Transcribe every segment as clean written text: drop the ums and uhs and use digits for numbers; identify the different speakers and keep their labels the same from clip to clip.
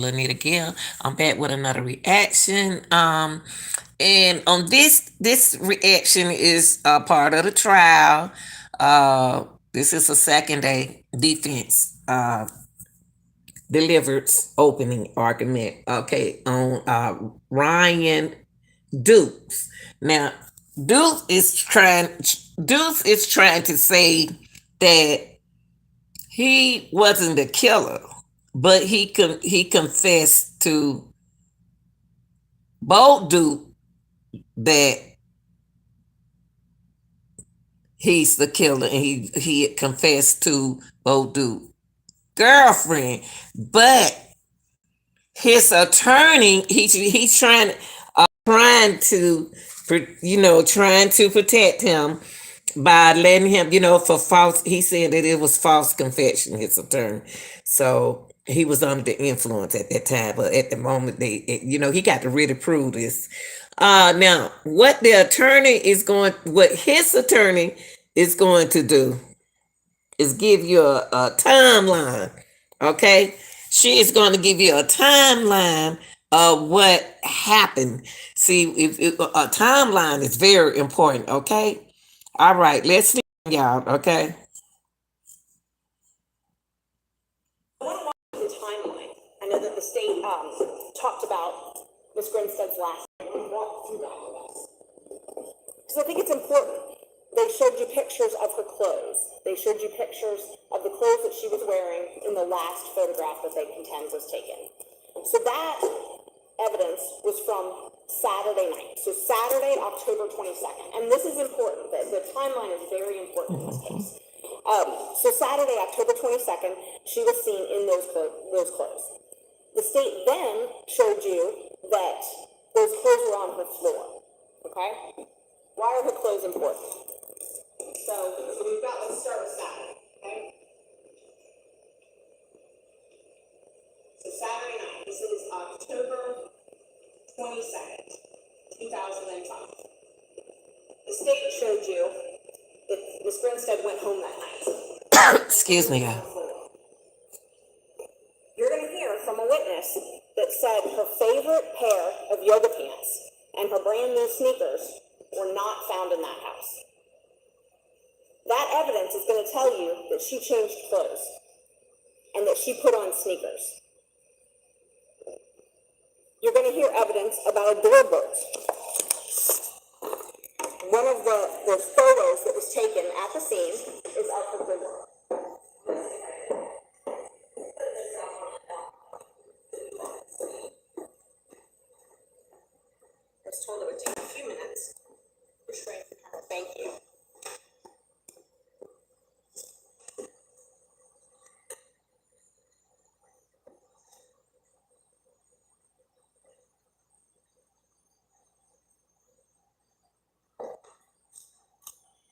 Speaker 1: Lanita Gill. I'm back with another reaction. And on this reaction is part of the trial. This is a second day defense delivered opening argument. Okay, on Ryan Dukes. Now, Dukes is trying to say that he wasn't the killer, but he confessed to both Duke that he's the killer, and he confessed to both Duke girlfriend, but his attorney he's trying to protect him by letting him, for false. He said that it was false confession. His attorney, so he was under the influence at that time. But at the moment, he got to really prove this. Now, what his attorney is going to do is give you a timeline. Okay, she is going to give you a timeline of what happened. See, if a timeline is very important. Okay, all right, let's see, y'all. Okay.
Speaker 2: The timeline. I know that the state talked about Miss Grinstead's last name. Walk through that with us. Because I think it's important. They showed you pictures of her clothes. They showed you pictures of the clothes that she was wearing in the last photograph that they contend was taken. So that evidence was from Saturday night. So Saturday, October 22nd. And this is important. The timeline is very important in this case. So Saturday, October 22nd, she was seen in those clothes. The state then showed you that those clothes were on her floor. Okay? Why are her clothes important? So let's start with Saturday. Okay? So Saturday night, this is October 22nd, 2005. The state showed you that Miss Grinstead went home that night.
Speaker 1: Excuse me, y'all.
Speaker 2: You're going to hear from a witness that said her favorite pair of yoga pants and her brand new sneakers were not found in that house. That evidence is going to tell you that she changed clothes and that she put on sneakers. You're going to hear evidence about a doorbird. One of the photos that was taken at the scene is of her door. I was told it would take a few minutes. Restrain the camera. Thank you.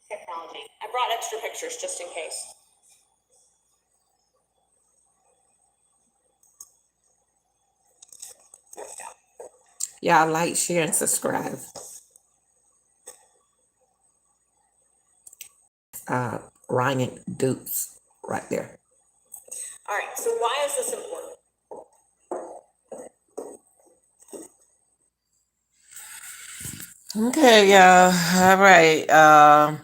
Speaker 2: Technology. I brought extra pictures just in case. There we go.
Speaker 1: Y'all like, share, and subscribe. Ryan Dukes right there.
Speaker 2: All right, so why is this important?
Speaker 1: Okay, y'all. All right.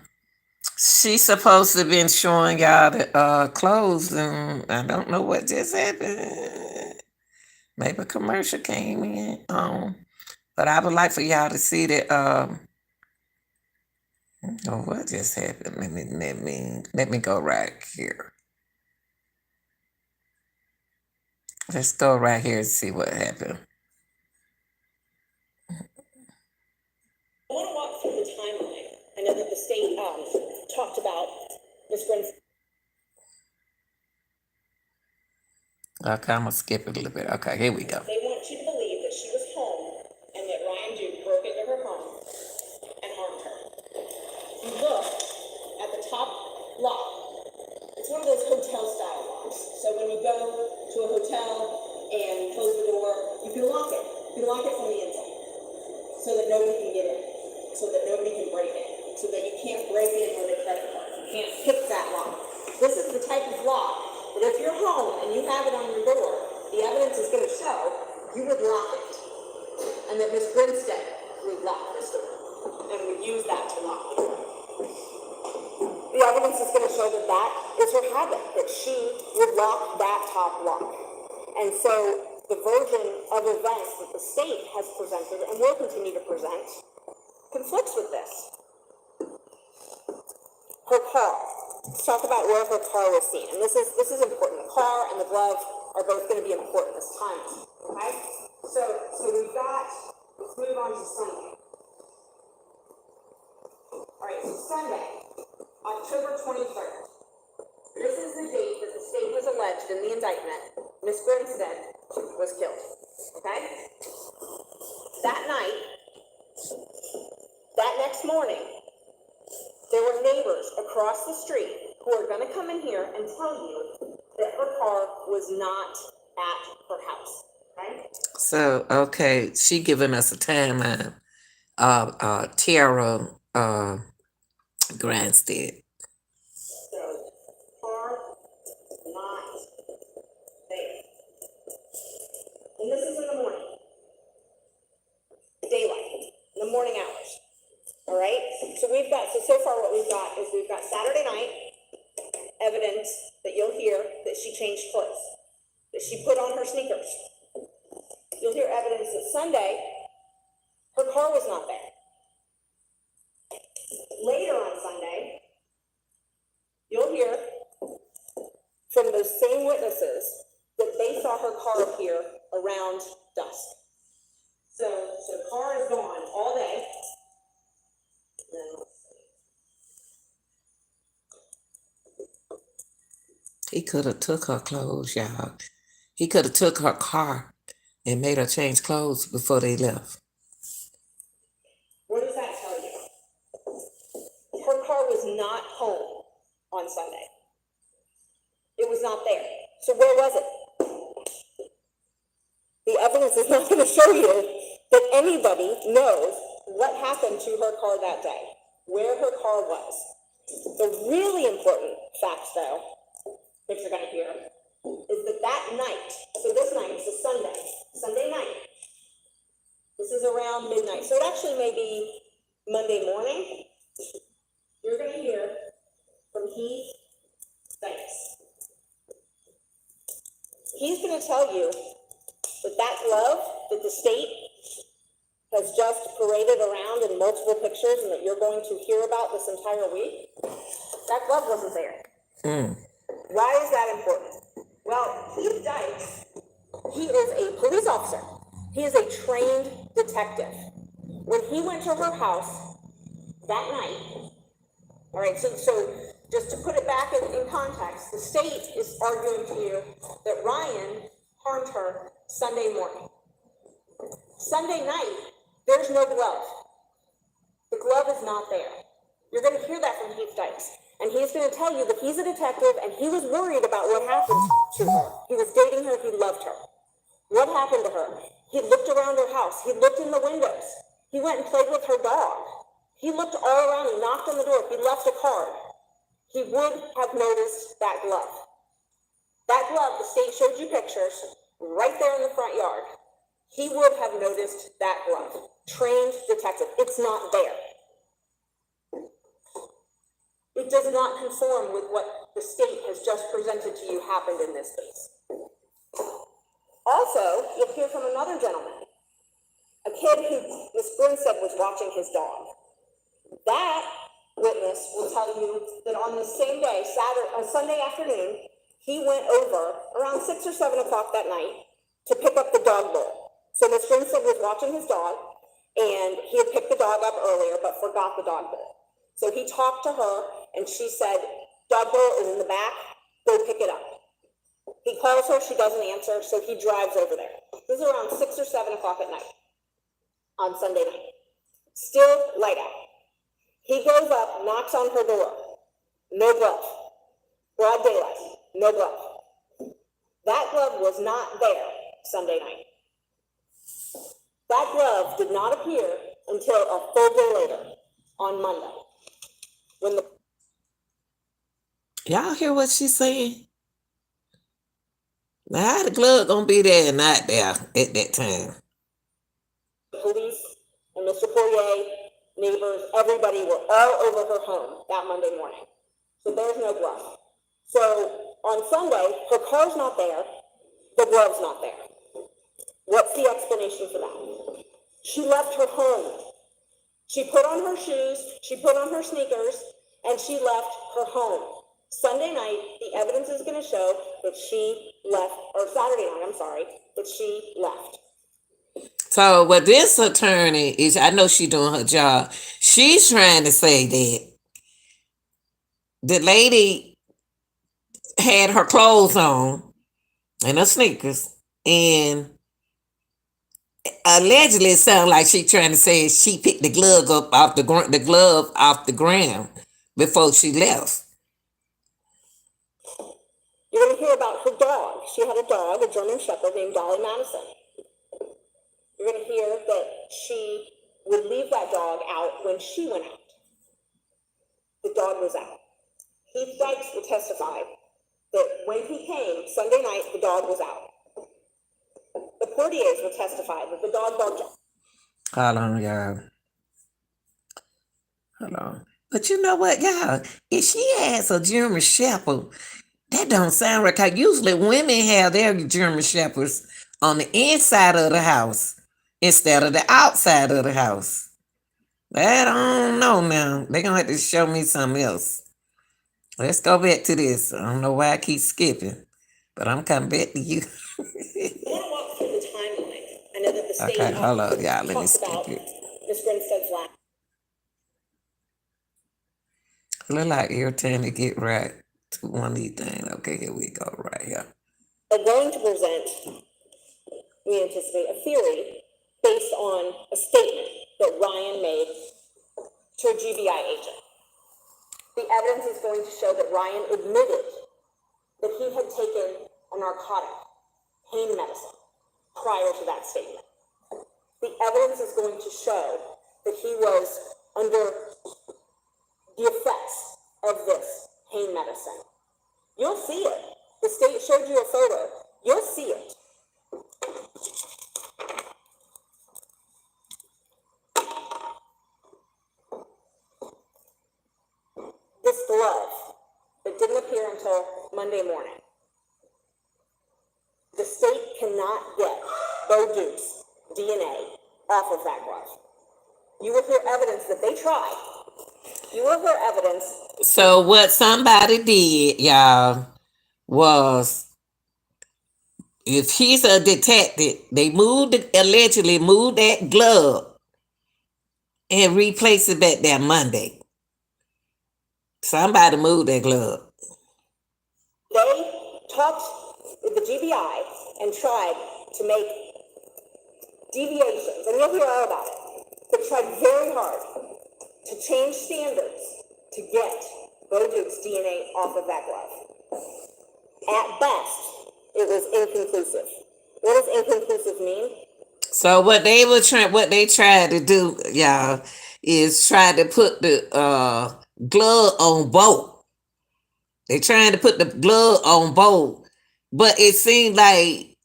Speaker 1: She's supposed to have been showing y'all the clothes, and I don't know what just happened. Maybe a commercial came in. But I would like for y'all to see that. Oh, what just happened? Let me go right here. Let's go right here and see what happened.
Speaker 2: I want to walk through the timeline. I know that the state talked about Miss Grinstead.
Speaker 1: Okay, I'm gonna skip it a little bit. Okay, here we go.
Speaker 2: They want you to believe that she was home and that Ryan Duke broke into her home and harmed her. You look at the top lock. It's one of those hotel style locks. So when you go to a hotel and close the door, you can lock it. You can lock it from the inside so that nobody can get in, so that nobody can break in, so that you can't break in with a credit card. You can't pick that lock. This is the type of lock that if you're home and you have it on your door, the evidence is going to show you would lock it, and that Miss Grinstead would lock this door, and would use that to lock the door. The evidence is going to show that that is her habit, that she would lock that top lock. And so the version of events that the state has presented and will continue to present conflicts with this. Her car. Let's talk about where her car was seen. And this is important. The car and the glove are both going to be important this time. Okay? So let's move on to Sunday. All right, so Sunday, October 23rd. This is the date that the state has alleged in the indictment Miss Grinstead was killed. Okay? That night, that next morning, there were neighbors across the street who are going to come in here and tell you that her car was not at her house. Okay?
Speaker 1: So, okay, she giving us a timeline of Tara Grandstead.
Speaker 2: So, car not there. And this is in the morning. Daylight. In the morning hours. All right? So far what we've got is we've got Saturday night evidence that you'll hear that she changed clothes, that she put on her sneakers. You'll hear evidence that Sunday, her car was not there. Later on Sunday, you'll hear from those same witnesses that they saw her car appear around dusk. So the car is gone all day.
Speaker 1: He could have took her clothes, y'all. He could have took her car and made her change clothes before they left.
Speaker 2: What does that tell you? Her car was not home on Sunday. It was not there. So where was it? The evidence is not going to show you that anybody knows what happened to her car that day, where her car was. The really important fact, though, that you're going to hear, is that night, so this night is a Sunday night. This is around midnight, so it actually may be Monday morning. You're going to hear from Heath Dykes. He's going to tell you that glove that the state has just paraded around in multiple pictures and that you're going to hear about this entire week, that glove wasn't there. Why is that important? Well, Heath Dykes, he is a police officer. He is a trained detective. When he went to her house that night, all right, so just to put it back in context, the state is arguing to you that Ryan harmed her Sunday morning. Sunday night, there's no glove. The glove is not there. You're going to hear that from Heath Dykes. And he's going to tell you that he's a detective and he was worried about what happened to her. He was dating her, he loved her. What happened to her? He looked around her house. He looked in the windows. He went and played with her dog. He looked all around. He knocked on the door. He left a card. He would have noticed that glove. That glove, the state showed you pictures right there in the front yard. He would have noticed that glove. Trained detective. It's not there. It does not conform with what the state has just presented to you happened in this case. Also, you'll hear from another gentleman, a kid who Miss Grinstead was watching his dog. That witness will tell you that on the same day, Sunday afternoon, he went over around 6 or 7 o'clock that night to pick up the dog bowl. So Miss Grinstead was watching his dog, and he had picked the dog up earlier, but forgot the dog bowl. So he talked to her, and she said, dog bowl is in the back, go pick it up. He calls her, she doesn't answer, so he drives over there. This is around 6 or 7 o'clock at night, on Sunday night. Still light out. He goes up, knocks on her door. No glove. Broad daylight, no glove. That glove was not there Sunday night. That glove did not appear until a full day later, on Monday.
Speaker 1: Y'all hear what she's saying? Now, how the glove gonna be there and not there at that time?
Speaker 2: Police and Mr. Poirier, neighbors, everybody were all over her home that Monday morning. So there's no glove. So on Sunday, her car's not there, the glove's not there. What's the explanation for that? She left her home. She put on her shoes, she put on her sneakers, and she left her home. Sunday night, the evidence is going to show that she left, or Saturday night, I'm sorry, that she left.
Speaker 1: So what this attorney is, I know she doing her job. She's trying to say that the lady had her clothes on and her sneakers, and allegedly it sounds like she trying to say she picked the glove up off the glove off the ground before she left.
Speaker 2: You're going to hear about her dog. She had a dog, a German Shepherd named Dolly Madison. You're going to hear that she would leave that dog out when she went out. The dog was out. Heath Dykes would testify that when he came Sunday night, the dog was out. The Portiers would testify that the dog barked.
Speaker 1: Hold on, y'all. Hold on. But you know what, y'all? If she has a German Shepherd, that don't sound right. 'Cause usually women have their German Shepherds on the inside of the house instead of the outside of the house. That I don't know now. They're gonna have to show me something else. Let's go back to this. I don't know why I keep skipping, but I'm coming back to you.
Speaker 2: I want to walk through the timeline. I know that the state
Speaker 1: Okay, hold on, y'all. Let me
Speaker 2: talks
Speaker 1: skip
Speaker 2: about
Speaker 1: it.
Speaker 2: Ms. Grinstead's last.
Speaker 1: Look like every time they get right to one of these things. Okay, here we go, right here.
Speaker 2: I'm going to present, we anticipate, a theory based on a statement that Ryan made to a GBI agent. The evidence is going to show that Ryan admitted that he had taken a narcotic, pain medicine, prior to that statement. The evidence is going to show that he was under the effects of this pain medicine. You'll see it. The state showed you a photo. You'll see it. This glove that didn't appear until Monday morning. The state cannot get Bo Duke's DNA off of that glove. You will hear evidence that they tried. You will hear evidence.
Speaker 1: So what somebody did, y'all, was if he's a detective, they allegedly moved that glove and replaced it back there Monday. Somebody moved that glove.
Speaker 2: They talked with the GBI and tried to make deviations, and you'll hear all about it. They tried very hard to change standards to get Bo Duke's DNA off of that glove. At best, it was inconclusive. What does inconclusive mean?
Speaker 1: So what they tried to do, y'all, is try to put the glove on both. They trying to put the glove on both, but it seemed like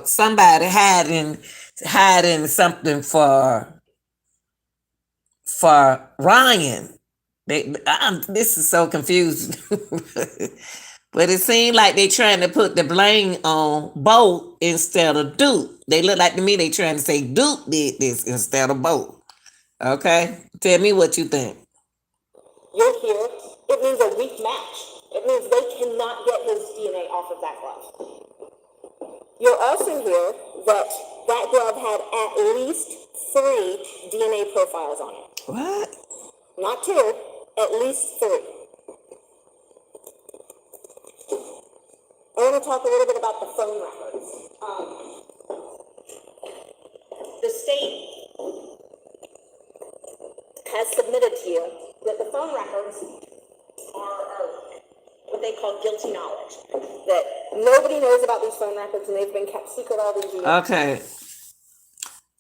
Speaker 1: somebody hiding something for Ryan. This is so confusing. But it seemed like they trying to put the blame on Bo instead of Duke. They look like to me they trying to say Duke did this instead of Bo. Okay? Tell me what you think.
Speaker 2: You'll hear it means a weak match. It means they cannot get his DNA off of that glove. You'll also hear that that glove had at least 3 DNA profiles on it.
Speaker 1: What?
Speaker 2: Not 2, at least 3. I want to talk a little bit about the phone records. The state has submitted to you that the phone records are what they call guilty knowledge. That nobody knows about these phone records and they've been kept secret all these years.
Speaker 1: Okay.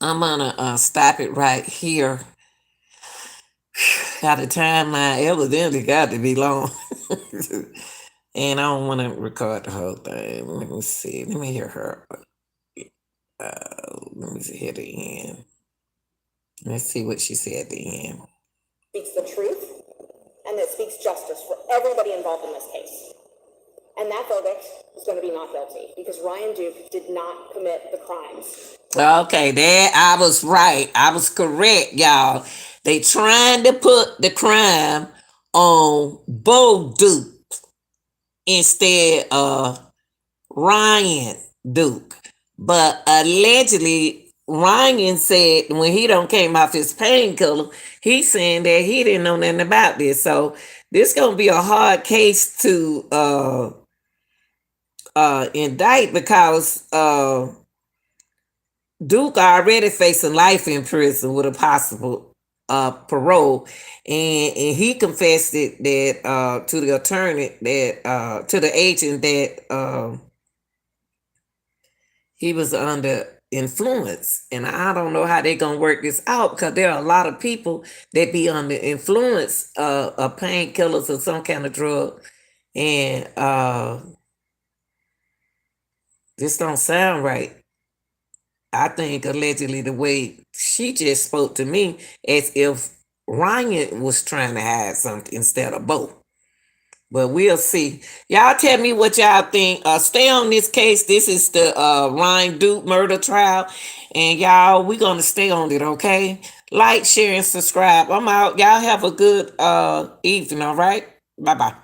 Speaker 1: I'm gonna stop it right here. Got the timeline evidently got to be long. And I don't want to record the whole thing. Let me see. Let me hear her. Let me hear the end. Let's see what she said at the end.
Speaker 2: Speaks the truth and that speaks justice for everybody involved in this case. And that verdict is going to be not guilty because Ryan Duke did not commit the crimes.
Speaker 1: Okay, there I was right. I was correct, y'all. They trying to put the crime on Bo Duke instead of Ryan Duke. But allegedly, Ryan said when he don't came off his painkiller, he's saying that he didn't know nothing about this. So this gonna be a hard case to indict because Duke already facing life in prison with a possible parole, and he confessed it that to the attorney that to the agent that he was under influence. And I don't know how they're gonna work this out because there are a lot of people that be under influence of painkillers or some kind of drug, and this don't sound right. I think allegedly the way she just spoke to me as if Ryan was trying to hide something instead of both. But we'll see. Y'all tell me what y'all think. Stay on this case. This is the Ryan Duke murder trial. And y'all, we're gonna stay on it, okay? Like, share, and subscribe. I'm out. Y'all have a good evening, all right? Bye-bye.